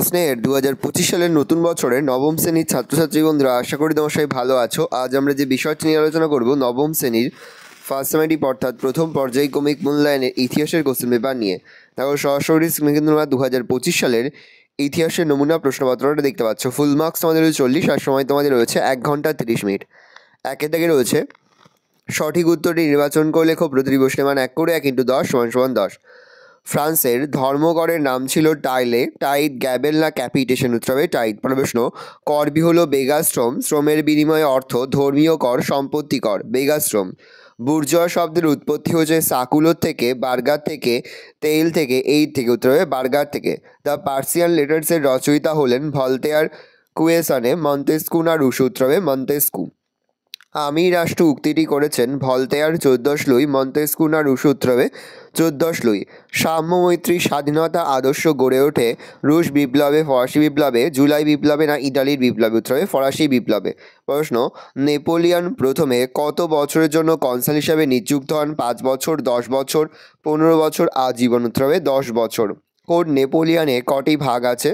স্নেহের 2025 সালের নতুন বছরের নবম শ্রেণীর ছাত্রছাত্রী বন্ধুরা, আশা করি তোমার সবাই ভালো আছো। আজ আমরা যে বিষয়টি নিয়ে আলোচনা করব, নবম শ্রেণীর ফার্স্ট সেমেটিভ অর্থাৎ প্রথম পর্যায়ক্রমিক মূল্যায়নের ইতিহাসের কোশ্চেন পেপার নিয়ে। দেখো সরাসরি স্ক্রিনে কিন্তু তোমরা 2025 সালের ইতিহাসের নমুনা প্রশ্নপত্রটা দেখতে পাচ্ছ। ফুল মার্কস তোমাদের রয়েছে 40 আর সময় তোমাদের রয়েছে 1 ঘন্টা 30 মিনিট। একে থেকে রয়েছে সঠিক উত্তরটি নির্বাচন করে লেখো। প্রতিটি প্রশ্নের মান 1 করে 1 × 10 = 10। ফ্রান্সের ধর্মগড়ের নাম ছিল টাইলে, টাইট, গ্যাবেল না ক্যাপিটেশন? উত্তর হবে টাইট। পরের প্রশ্ন, করবি হলো বেগাশ্রম, শ্রমের বিনিময়ে অর্থ, ধর্মীয় কর, সম্পত্তি কর। বেগাশ্রম। বুর্জোয়া শব্দের উৎপত্তি হয়েছে সাকুলোর থেকে, বার্গার থেকে, তেইল থেকে, এই থেকে। উত্তর হবে বার্গার থেকে। দ্য পার্সিয়ান লেটার্সের রচয়িতা হলেন ভলতেয়ার, কুয়েসানে, মন্তেস্কু না রুশো? উত্তর হবে মন্তেস্কু। আমি রাষ্ট্র উক্তিটি করেছেন ভলতেয়ার, 14 লুই, মন্তেস্কু না রুশো? উত্তর হবে 14 লুই। সাম্য, মৈত্রী, স্বাধীনতা আদর্শ গড়ে ওঠে রুশ বিপ্লবে, ফরাসি বিপ্লবে, জুলাই বিপ্লবে না ইতালির বিপ্লবে? উত্তর হবে ফরাসি বিপ্লবে। প্রশ্ন, নেপোলিয়ন প্রথমে কত বছরের জন্য কনসাল হিসাবে নিযুক্ত হন? 5 বছর, 10 বছর, 15 বছর, আজীবন? উত্তর হবে 10 বছর। কোড নেপোলিয়নে কটি ভাগ আছে?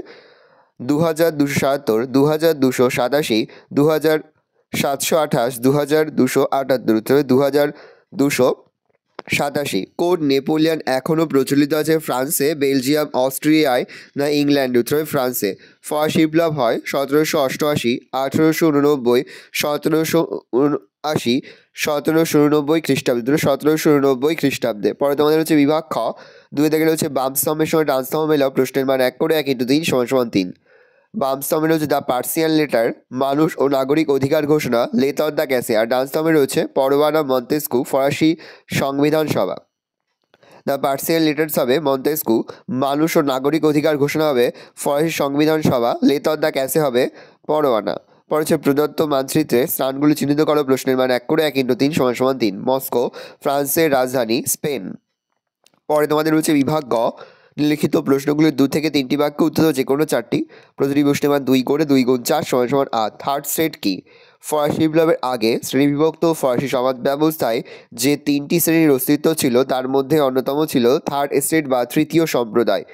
2277, 2287, 2728, 2278। উত্তর হবে 2287। কোড নেপোলিয়ন এখনও প্রচলিত আছে ফ্রান্সে, বেলজিয়াম, অস্ট্রিয়ায় না ইংল্যান্ডে? উত্তর হবে ফ্রান্সে। ফরাসি বিপ্লব হয় 1788, 1889, 1789, 1789 খ্রিস্টাব্দে। 1789 খ্রিস্টাব্দে। পরে তোমাদের হচ্ছে বিভাগ খ, 2 থেকে রয়েছে বাম স্তম্ভের সঙ্গে ডান স্তম্ভ মেলাও। প্রশ্নের মান 1 করে 1 × 3 = 3। বাম স্তম্ভে রয়েছে দ্য পার্সিয়ান লেটার, মানুষ ও নাগরিক অধিকার ঘোষণা, লেত অন দ্য ক্যাসে। আর ডান স্তম্ভে রয়েছে পরোয়ানা মন্তেস্কু, ফরাসি সংবিধান সভা। দ্য পার্সিয়ান লেটার্স হবে মন্তেস্কু, মানুষ ও নাগরিক অধিকার ঘোষণা হবে ফরাসি সংবিধান সভা, লেত অন দ্য ক্যাসে হবে পরোয়ানা। পরে হচ্ছে প্রদত্ত মানচিত্রে স্থানগুলি চিহ্নিত করো। প্রশ্নের মান 1 করে 1 × 3 = 3। মস্কো ফ্রান্সের রাজধানী, স্পেন। পরে তোমাদের রয়েছে বিভাগ গ, লিখিত প্রশ্নগুলির 2 থেকে 3টি বাক্য উত্তর যে কোনো 4টি। প্রতিটি প্রশ্নের মান 2 করে 2 × 4 = 8। থার্ড স্টেট কি? ফরাসি বিপ্লবের আগে শ্রেণীবিভক্ত ফরাসি সমাজ ব্যবস্থায় যে 3টি শ্রেণীর অস্তিত্ব ছিল তার মধ্যে অন্যতম ছিল থার্ড স্টেট বা তৃতীয় সম্প্রদায়।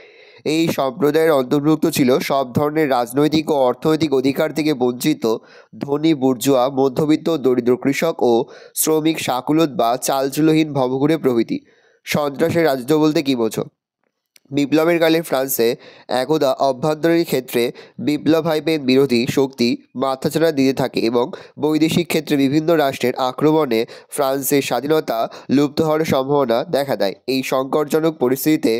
এই সম্প্রদায়ের অন্তর্ভুক্ত ছিল সব ধরনের রাজনৈতিক ও অর্থনৈতিক অধিকার থেকে বঞ্চিত ধনী বুর্জোয়া, মধ্যবিত্ত, দরিদ্র কৃষক ও শ্রমিক, সাকুলোত বা চালচুলোহীন ভবঘুরে প্রভৃতি। সন্ত্রাসের রাজত্ব বলতে কী বোঝো? বিপ্লবের কালে ফ্রান্সে একদা অভ্যন্তরীণ ক্ষেত্রে বিপ্লব হাইপেন বিরোধী শক্তি মাথাচাড়া দিতে থাকে এবং বৈদেশিক ক্ষেত্রে বিভিন্ন রাষ্ট্রের আক্রমণে ফ্রান্সের স্বাধীনতা লুপ্ত হওয়ার সম্ভাবনা দেখা দেয়। এই সংকটজনক পরিস্থিতিতে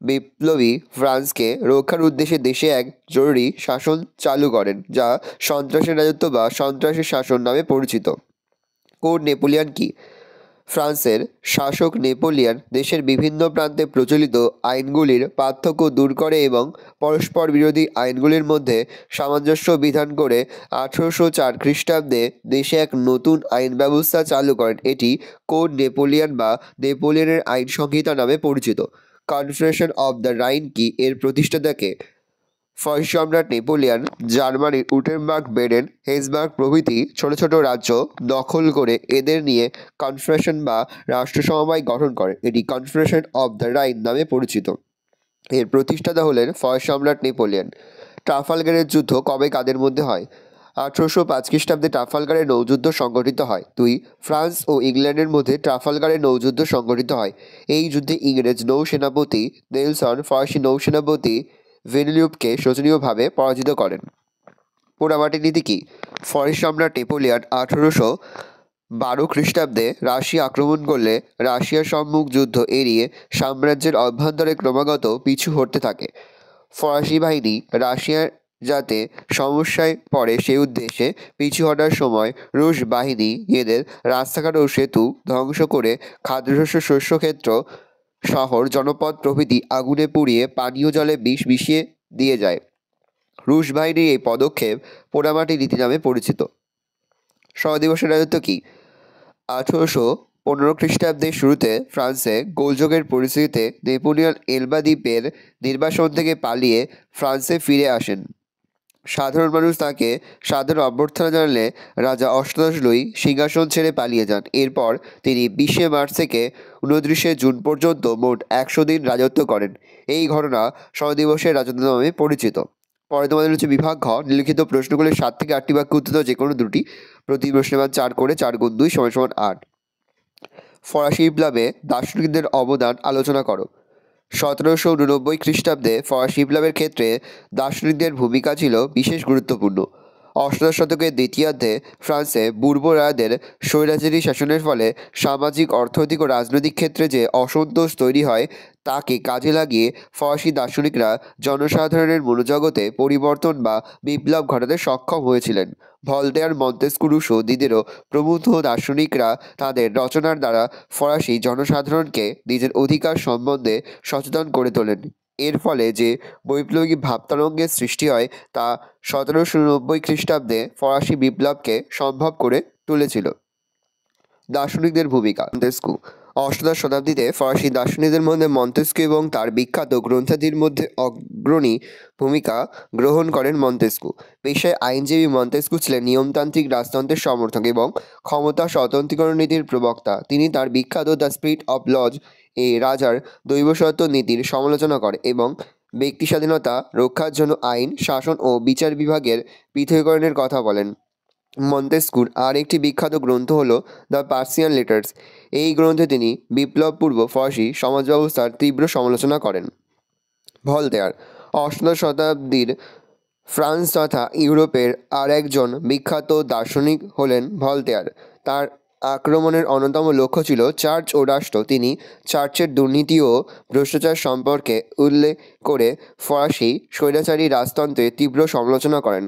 বিপ্লবী ফ্রান্সকে রক্ষার উদ্দেশ্যে দেশে এক জরুরি শাসন চালু করেন, যা সন্ত্রাসের রাজত্ব বা সন্ত্রাসের শাসন নামে পরিচিত। কোড নেপোলিয়ন কি? ফ্রান্সের শাসক নেপোলিয়ন দেশের বিভিন্ন প্রান্তে প্রচলিত আইনগুলির পার্থক্য দূর করে এবং পরস্পর বিরোধী আইনগুলির মধ্যে সামঞ্জস্য বিধান করে 1804 খ্রিস্টাব্দে দেশে এক নতুন আইন ব্যবস্থা চালু করেন। এটি কোড নেপোলিয়ন বা নেপোলিয়নের আইন সংহিতা নামে পরিচিত। কনফেডারেশন অব দ্য রাইন কি? এর প্রতিষ্ঠাতাকে? ফরাসি সম্রাট নেপোলিয়ন জার্মানির উটেনবার্গ, বেডেন, হেসবার্গ প্রভৃতি ছোট ছোট রাজ্য দখল করে এদের নিয়ে কনফেডারেশন বা রাষ্ট্র সমবায় গঠন করেন। এটি কনফেডারেশন অব দ্য রাইন নামে পরিচিত। এর প্রতিষ্ঠাতা হলেন ফরাসি সম্রাট নেপোলিয়ন। ট্রাফালগারের যুদ্ধ কবে কাদের মধ্যে হয়? 1805 খ্রিস্টাব্দে ট্রাফালগারের নৌযুদ্ধ সংঘটিত হয়। 2. ফ্রান্স ও ইংল্যান্ডের মধ্যে ট্রাফালগারের নৌযুদ্ধ সংঘটিত হয়। এই যুদ্ধে ইংরেজ নৌসেনাপতি নেলসন ফরাসি নৌসেনাপতি ভেনেলিউভকে শোচনীয়ভাবে পরাজিত করেন। পোড়ামাটির নীতি কি? ফরাসি সম্রাট নেপোলিয়ন 1812 খ্রিস্টাব্দে রাশিয়া আক্রমণ করলে রাশিয়ার সম্মুখ যুদ্ধ এড়িয়ে সাম্রাজ্যের অভ্যন্তরে ক্রমাগত পিছু হটতে থাকে। ফরাসি বাহিনী রাশিয়ার যাতে সমস্যায় পড়ে সেই উদ্দেশ্যে পিছু হটার সময় রুশ বাহিনী এদের রাস্তাঘাট ও সেতু ধ্বংস করে খাদ্যশস্য, শস্যক্ষেত্র, শহর, জনপদ প্রভৃতি আগুনে পুড়িয়ে পানীয় জলে বিষ মিশিয়ে দিয়ে যায়। রুশ বাহিনীর এই পদক্ষেপ পোড়ামাটি নীতি নামে পরিচিত। সহদিবসের রাজত্ব কি? 1815 খ্রিস্টাব্দের শুরুতে ফ্রান্সে গোলযোগের পরিস্থিতিতে নেপোলিয়ন এলবা দ্বীপের নির্বাসন থেকে পালিয়ে ফ্রান্সে ফিরে আসেন। সাধারণ মানুষ তাকে সাধারণ অভ্যর্থনা জানালে রাজা অষ্টাদশ লুই সিংহাসন ছেড়ে পালিয়ে যান। এরপর তিনি 20শে মার্চ থেকে 29শে জুন পর্যন্ত মোট 100 দিন রাজত্ব করেন। এই ঘটনা 100 দিবসের রাজত্ব নামে পরিচিত। পরে তোমাদের হচ্ছে বিভাগ ঘ, নিম্নলিখিত প্রশ্নগুলির 7 থেকে 8টি বাক্য উত্তর দাও যে কোনো দুটি। প্রতি প্রশ্নের মান 4 করে, 4 গুণ 2 = 8। ফরাসি বিপ্লবে দার্শনিকদের অবদান আলোচনা করো। 1789 খ্রিস্টাব্দে ফরাসি বিপ্লবের ক্ষেত্রে দার্শনিকদের ভূমিকা ছিল বিশেষ গুরুত্বপূর্ণ। অষ্টাদশ শতকের দ্বিতীয়ার্ধে ফ্রান্সে বুর্বো রাজাদের স্বৈরাচারী শাসনের ফলে সামাজিক, অর্থনৈতিক ও রাজনৈতিক ক্ষেত্রে যে অসন্তোষ তৈরি হয় তাকে কাজে লাগিয়ে ফরাসি দার্শনিকরা জনসাধারণের মনোজগতে পরিবর্তন বা বিপ্লব ঘটাতে সক্ষম হয়েছিলেন। ভলতেয়ার, মন্তেস্কু, রুশো, দিদেরো প্রমুখ দার্শনিকরা তাদের রচনার দ্বারা ফরাসি জনসাধারণকে নিজের অধিকার সম্বন্ধে সচেতন করে তোলেন। এর ফলে যে বৈপ্লবিক ভাবতরঙ্গের সৃষ্টি হয় তা 1789 খ্রিস্টাব্দে ফরাসি বিপ্লবকে সম্ভব করে তুলেছিল। দার্শনিকদের ভূমিকা। মন্তেস্কু। অষ্টাদশ শতাব্দীতে ফরাসি দার্শনিকদের মধ্যে মন্তেস্কু এবং তার বিখ্যাত গ্রন্থাদির মধ্যে অগ্রণী ভূমিকা গ্রহণ করেন মন্তেস্কু। পেশায় আইনজীবী মন্তেস্কু ছিলেন নিয়মতান্ত্রিক রাজতন্ত্রের সমর্থক এবং ক্ষমতা স্বতন্ত্রীকরণ নীতির প্রবক্তা। তিনি তার বিখ্যাত দ্য স্পিরিট অফ লজ এ রাজার দৈবসত্ত্ব নীতির সমালোচনা করে এবং ব্যক্তি স্বাধীনতা রক্ষার জন্য আইন, শাসন ও বিচার বিভাগের পৃথকীকরণের কথা বলেন। মন্তেস্কুর আর একটি বিখ্যাত গ্রন্থ হল দ্য পার্সিয়ান লেটার্স। এই গ্রন্থে তিনি বিপ্লবপূর্ব ফরাসি সমাজ ব্যবস্থার তীব্র সমালোচনা করেন। ভলতেয়ার। অষ্টাদশ শতাব্দীর ফ্রান্স তথা ইউরোপের আর একজন বিখ্যাত দার্শনিক হলেন ভলতেয়ার। তার আক্রমণের অন্যতম লক্ষ্য ছিল চার্চ ও রাষ্ট্র। তিনি চার্চের দুর্নীতি ও ভ্রষ্টাচার সম্পর্কে উল্লেখ করে ফরাসি স্বৈরাচারী রাজতন্ত্রের তীব্র সমালোচনা করেন।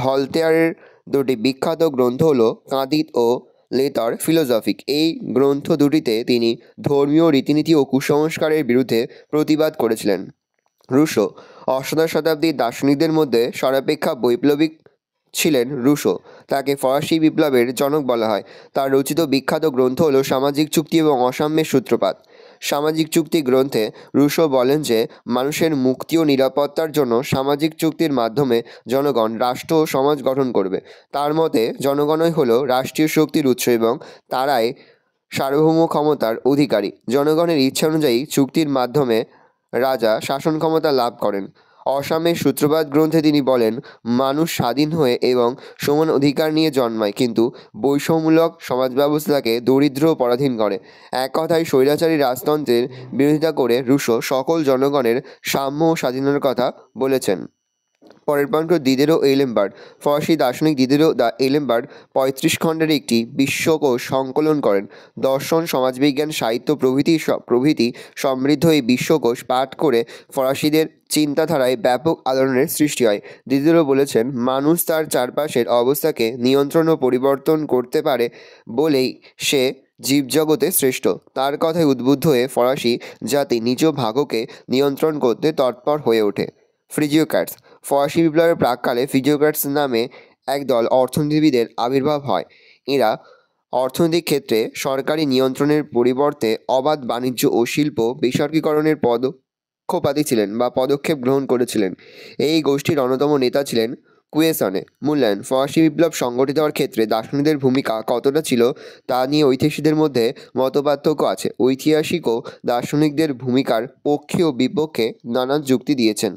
ভলতেয়ারের দুটি বিখ্যাত গ্রন্থ হল কাঁদিত ও লেতর ফিলোসফিক। এই গ্রন্থ দুটিতে তিনি ধর্মীয় রীতিনীতি ও কুসংস্কারের বিরুদ্ধে প্রতিবাদ করেছিলেন। রুশো। অষ্টাদশ শতাব্দীর দার্শনিকদের মধ্যে সর্বাপেক্ষা বৈপ্লবিক ছিলেন রুশো। তাকে ফরাসি বিপ্লবের জনক বলা হয়। তার রচিত বিখ্যাত গ্রন্থ হল সামাজিক চুক্তি এবং অসাম্যের সূত্রপাত। সামাজিক চুক্তি গ্রন্থে রুশো বলেন যে মানুষের মুক্তি ও নিরাপত্তার জন্য সামাজিক চুক্তির মাধ্যমে জনগণ রাষ্ট্র ও সমাজ গঠন করবে। তার মতে জনগণই হলো রাষ্ট্রীয় শক্তির উৎস এবং তারাই সার্বভৌম ক্ষমতার অধিকারী। জনগণের ইচ্ছা অনুযায়ী চুক্তির মাধ্যমে রাজা শাসন ক্ষমতা লাভ করেন। অসাম্যের সূত্রপাত গ্রন্থে তিনি বলেন মানুষ স্বাধীন হয়ে এবং সমান অধিকার নিয়ে জন্মায়, কিন্তু বৈষম্যমূলক সমাজ ব্যবস্থাকে দরিদ্র ও পরাধীন করে। এক কথায় স্বৈরাচারী রাজতন্ত্রের বিরোধিতা করে রুশো সকল জনগণের সাম্য ও স্বাধীনতার কথা বলেছেন। পরের পয়েন্ট দিদেরো এলেমবার্ট। ফরাসি দার্শনিক দিদেরো দ্য এলেমবার্ট 35 খণ্ডের একটি বিশ্বকোষ সংকলন করেন। দর্শন, সমাজবিজ্ঞান, সাহিত্য প্রভৃতি সমৃদ্ধ এই বিশ্বকোষ পাঠ করে ফরাসিদের চিন্তাধারায় ব্যাপক আলোড়নের সৃষ্টি হয়। দিদেরো বলেছেন মানুষ তার চারপাশের অবস্থাকে নিয়ন্ত্রণ ও পরিবর্তন করতে পারে বলেই সে জীবজগতে শ্রেষ্ঠ। তার কথায় উদ্বুদ্ধ হয়ে ফরাসি জাতি নিজ ভাগ্যকে নিয়ন্ত্রণ করতে তৎপর হয়ে ওঠে। ফ্রিজিওক্র্যাটস। ফরাসি বিপ্লবের প্রাক্কালে ফ্রিজিওক্র্যাটস নামে একদল অর্থনীতিবিদের আবির্ভাব হয়। এরা অর্থনৈতিক ক্ষেত্রে সরকারি নিয়ন্ত্রণের পরিবর্তে অবাধ বাণিজ্য ও শিল্প বেসরকারীকরণের পক্ষপাতী ছিলেন বা পদক্ষেপ গ্রহণ করেছিলেন। এই গোষ্ঠীর অন্যতম নেতা ছিলেন কুয়েসনে। মূল্যায়ন। ফরাসি বিপ্লব সংগঠিত হওয়ার ক্ষেত্রে দার্শনিকদের ভূমিকা কতটা ছিল তা নিয়ে ঐতিহাসিকদের মধ্যে মতপার্থক্য আছে। ঐতিহাসিক ও দার্শনিকদের ভূমিকার পক্ষে ও বিপক্ষে নানান যুক্তি দিয়েছেন।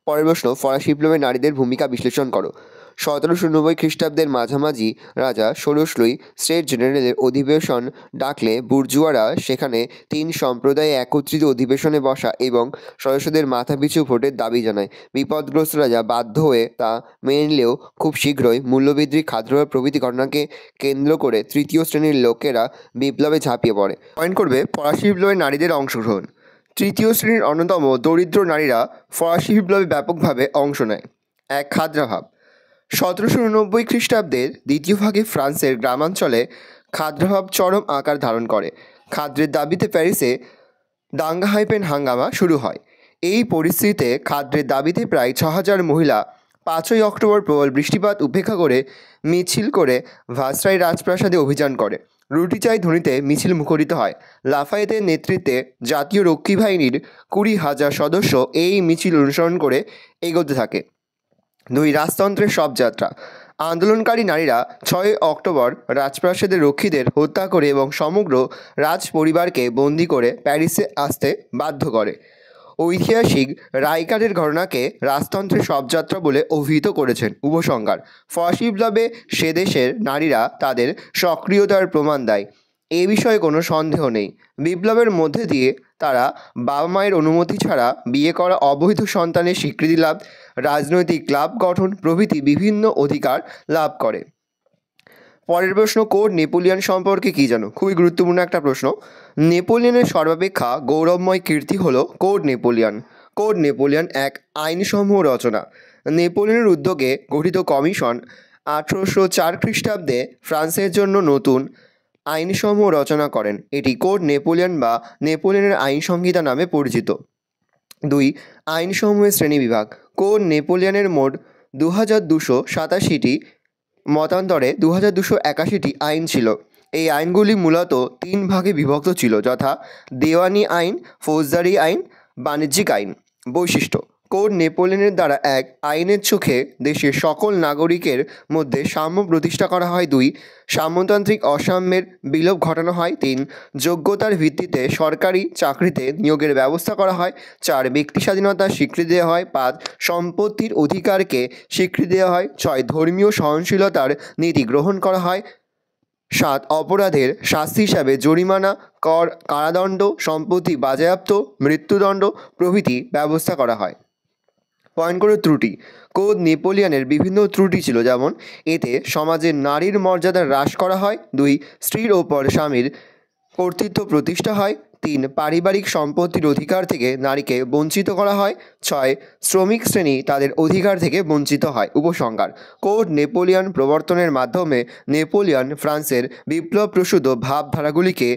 পরের প্রশ্ন ফরাসি বিপ্লবে নারীদের ভূমিকা বিশ্লেষণ করো। 1790 খ্রিস্টাব্দের মাঝামাঝি রাজা ষোড়শ লুই স্টেট জেনারেলের অধিবেশন ডাকলে বুর্জুয়ারা সেখানে 3 সম্প্রদায়ে একত্রিত অধিবেশনে বসা এবং সদস্যদের মাথাপিছু ভোটের দাবি জানায়। বিপদগ্রস্ত রাজা বাধ্য হয়ে তা মেনে নিলেও খুব শীঘ্রই মূল্যবৃদ্ধি, খাদ্যপ্রভাব প্রভৃতি ঘটনাকে কেন্দ্র করে তৃতীয় শ্রেণীর লোকেরা বিপ্লবে ঝাঁপিয়ে পড়ে। পয়েন্ট করবে ফরাসি বিপ্লবে নারীদের অংশগ্রহণ। তৃতীয় শ্রেণীর অন্যতম দরিদ্র নারীরা ফরাসি বিপ্লবে ব্যাপকভাবে অংশ নেয়। এক খাদ্যাভাব। 1789 খ্রিস্টাব্দের দ্বিতীয় ভাগে ফ্রান্সের গ্রামাঞ্চলে খাদ্যাভাব চরম আকার ধারণ করে। খাদ্যের দাবিতে প্যারিসে হাঙ্গামা শুরু হয়। এই পরিস্থিতিতে খাদ্যের দাবিতে প্রায় 6000 মহিলা 5ই অক্টোবর প্রবল বৃষ্টিপাত উপেক্ষা করে মিছিল করে ভার্সাই রাজপ্রাসাদে অভিযান করে। রুটি চাই ধ্বনিতে মিছিল মুখরিত হয়। লাফায়েতের নেতৃত্বে জাতীয় রক্ষী বাহিনীর 20,000 সদস্য এই মিছিল অনুসরণ করে এগোতে থাকে। 2 রাজতন্ত্রের শবযাত্রা। আন্দোলনকারী নারীরা 6 অক্টোবর রাজপ্রাসাদের রক্ষীদের হত্যা করে এবং সমগ্র রাজ পরিবারকে বন্দী করে প্যারিসে আসতে বাধ্য করে। ঐতিহাসিক রাইকার্ডের ঘটনাকে রাজতন্ত্রের শবযাত্রা বলে অভিহিত করেছেন। উপসংহার: ফরাসি বিপ্লবে সে দেশের নারীরা তাদের সক্রিয়তার প্রমাণ দেয়, এ বিষয়ে কোনো সন্দেহ নেই। বিপ্লবের মধ্যে দিয়ে তারা বাবা মায়ের অনুমতি ছাড়া বিয়ে করা, অবৈধ সন্তানের স্বীকৃতি লাভ, রাজনৈতিক ক্লাব গঠন প্রভৃতি বিভিন্ন অধিকার লাভ করে। পরের প্রশ্ন, কোড নেপোলিয়ন সম্পর্কে কী জানো? খুবই গুরুত্বপূর্ণ একটা প্রশ্ন। নেপোলিয়নের সর্বাপেক্ষা গৌরবময় কীর্তি হল কোড নেপোলিয়ন। কোড নেপোলিয়ন এক আইনসমূহ রচনা। নেপোলিয়নের উদ্যোগে গঠিত কমিশন 1804 খ্রিস্টাব্দে ফ্রান্সের জন্য নতুন আইনসমূহ রচনা করেন। এটি কোড নেপোলিয়ন বা নেপোলিয়নের আইন সংহিতা নামে পরিচিত। 2 আইনসমূহের শ্রেণীবিভাগ। কোড নেপোলিয়নের মোট 2287টি মতান্তরে 2281টি আইন ছিল। এই আইনগুলি মূলত 3 ভাগে বিভক্ত ছিল, যথা দেওয়ানি আইন, ফৌজদারি আইন, বাণিজ্যিক আইন। বৈশিষ্ট্য: কোড নেপোলিয়নের দ্বারা এক আইনের চোখে দেশের সকল নাগরিকের মধ্যে সাম্য প্রতিষ্ঠা করা হয়। 2 সামন্ততান্ত্রিক অসাম্যের বিলোপ ঘটানো হয়। 3 যোগ্যতার ভিত্তিতে সরকারি চাকরিতে নিয়োগের ব্যবস্থা করা হয়। 4 ব্যক্তি স্বাধীনতার স্বীকৃতি দেওয়া হয়। 5 সম্পত্তির অধিকারকে স্বীকৃতি দেওয়া হয়। 6 ধর্মীয় সহনশীলতার নীতি গ্রহণ করা হয়। 7 অপরাধের শাস্তি হিসাবে জরিমানা, কর, কারাদণ্ড, সম্পত্তি বাজেয়াপ্ত, মৃত্যুদণ্ড প্রভৃতি ব্যবস্থা করা হয়। পয়েন্ট করে ত্রুটি। কোড নেপোলিয়নের বিভিন্ন ত্রুটি ছিল, যেমন এতে সমাজে নারীর মর্যাদা হ্রাস করা হয়। 2 স্ত্রীর ওপর স্বামীর কর্তৃত্ব প্রতিষ্ঠা হয়। 3 পারিবারিক সম্পত্তির অধিকার থেকে নারীকে বঞ্চিত করা হয়। 6 শ্রমিক শ্রেণী তাদের অধিকার থেকে বঞ্চিত হয়। উপসংহার: কোড নেপোলিয়ন প্রবর্তনের মাধ্যমে নেপোলিয়ন ফ্রান্সের বিপ্লবপ্রসূত ভাবধারাগুলিকে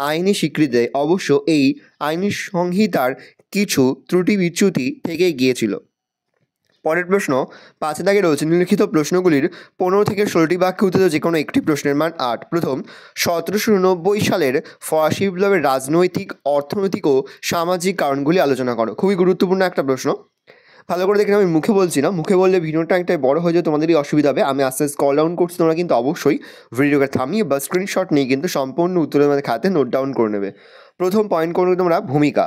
আইনি স্বীকৃতি দেয়। অবশ্য এই আইনি সংহিতার কিছু ত্রুটি বিচ্যুতি থেকে গিয়েছিল। পরের প্রশ্ন, 5 দাগে রয়েছে নিম্নলিখিত প্রশ্নগুলির 15 থেকে 16টি বাক্যে উত্তরিত যে কোনো একটি প্রশ্নের মান 8। প্রথম, 1789 সালের ফরাসি বিপ্লবের রাজনৈতিক, অর্থনৈতিক ও সামাজিক কারণগুলি আলোচনা করো। খুবই গুরুত্বপূর্ণ একটা প্রশ্ন। ভালো করে দেখে আমি মুখে বলছি না, মুখে বললে ভিডিওটা একটা বড় হয়ে যায়, তোমাদেরই অসুবিধা হবে। আমি আস্তে আস্তে স্ক্রল ডাউন করছি, তোমরা কিন্তু অবশ্যই ভিডিওকে থামিয়ে বা স্ক্রিনশট নিয়ে কিন্তু সম্পূর্ণ উত্তরের মধ্যে খাতে নোট ডাউন করে নেবে। প্রথম পয়েন্ট করবে তোমরা ভূমিকা।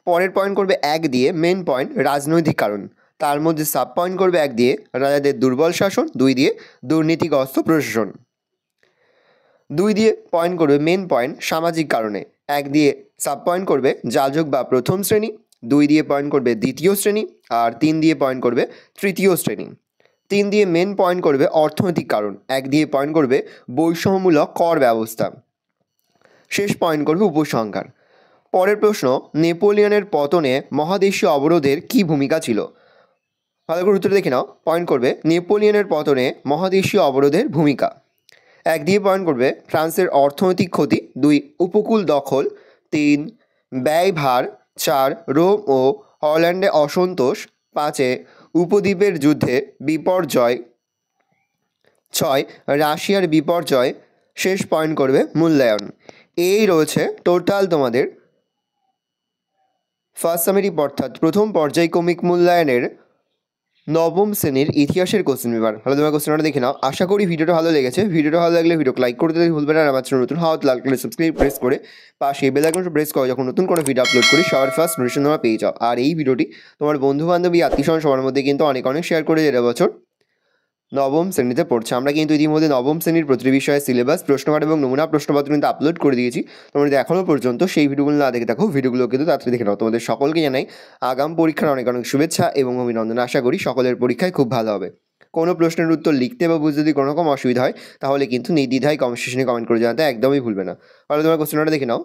পরের পয়েন্ট করবে 1 দিয়ে মেন পয়েন্ট রাজনৈতিক কারণ। তার মধ্যে সাব পয়েন্ট করবে 1 দিয়ে রাজাদের দুর্বল শাসন, 2 দিয়ে দুর্নীতিগ্রস্ত প্রশাসন। 2 দিয়ে পয়েন্ট করবে মেন পয়েন্ট সামাজিক কারণে। 1 দিয়ে সাব পয়েন্ট করবে যাজক বা প্রথম শ্রেণী, 2 দিয়ে পয়েন্ট করবে দ্বিতীয় শ্রেণী, আর 3 দিয়ে পয়েন্ট করবে তৃতীয় শ্রেণী। 3 দিয়ে মেন পয়েন্ট করবে অর্থনৈতিক কারণ। 1 দিয়ে পয়েন্ট করবে বৈষম্যমূলক কর ব্যবস্থা। শেষ পয়েন্ট করবে উপসংহার। পরের প্রশ্ন, নেপোলিয়নের পতনে মহাদেশীয় অবরোধের কী ভূমিকা ছিল? ভালো করে উত্তর দেখে নাও। পয়েন্ট করবে নেপোলিয়নের পতনে মহাদেশীয় অবরোধের ভূমিকা। 1 দিয়ে পয়েন্ট করবে ফ্রান্সের অর্থনৈতিক ক্ষতি, 2 উপকূল দখল, 3 ব্যয়ভার, 4 রোম ও হল্যান্ডে অসন্তোষ, 5 উপদ্বীপের যুদ্ধে বিপর্যয়, 6 রাশিয়ার বিপর্যয়। শেষ পয়েন্ট করবে মূল্যায়ন। এই রয়েছে টোটাল তোমাদের ফার্স্ট সামেরি অর্থাৎ প্রথম পর্যায়ক্রমিক মূল্যায়নের নবম শ্রেণীর ইতিহাসের কোশ্চেন পেপার। ভালো তোমার কোশ্চেনটা দেখে নাও। আশা করি ভিডিওটা ভালো লেগেছে। ভিডিওটা ভালো লাগলে ভিডিওকে লাইক করতে ভুলবে না। আর আমার চ্যানেল নতুন হওয়া লাইক করে সাবস্ক্রাইব প্রেস করে পাশে বেল আইকনটা প্রেস করো, যখন নতুন কোনো ভিডিও আপলোড করি সবার ফার্স্ট নোটিফিকেশন তোমরা পেয়ে যাও। আর এই ভিডিওটি তোমার বন্ধু বান্ধবী, আত্মীয়স্বজন সবার মধ্যে কিন্তু অনেক শেয়ার করে যে বছর নবম শ্রেণীতে পড়ছে। আমরা কিন্তু ইতিমধ্যে নবম শ্রেণীর প্রতিটি বিষয়ে সিলেবাস, প্রশ্নকার এবং নমুনা প্রশ্নপত্র কিন্তু আপলোড করে দিয়েছি। তোমরা যদি এখনও পর্যন্ত সেই ভিডিওগুলো না দেখে থাকো, ভিডিওগুলো কিন্তু তাড়াতাড়ি দেখে নাও। তোমাদের সকলকে জানাই আগাম পরীক্ষার অনেক শুভেচ্ছা এবং অভিনন্দন। আশা করি সকলের পরীক্ষায় খুব ভালো হবে। কোনো প্রশ্নের উত্তর লিখতে বা বুঝতে যদি কোনো রকম অসুবিধা হয় তাহলে কিন্তু নির্দ্বিধায় কমেন্ট সেকশনে কমেন্ট করে জানাতে একদমই ভুলবে না। তাহলে তোমার কোশ্চেনটা দেখে নাও।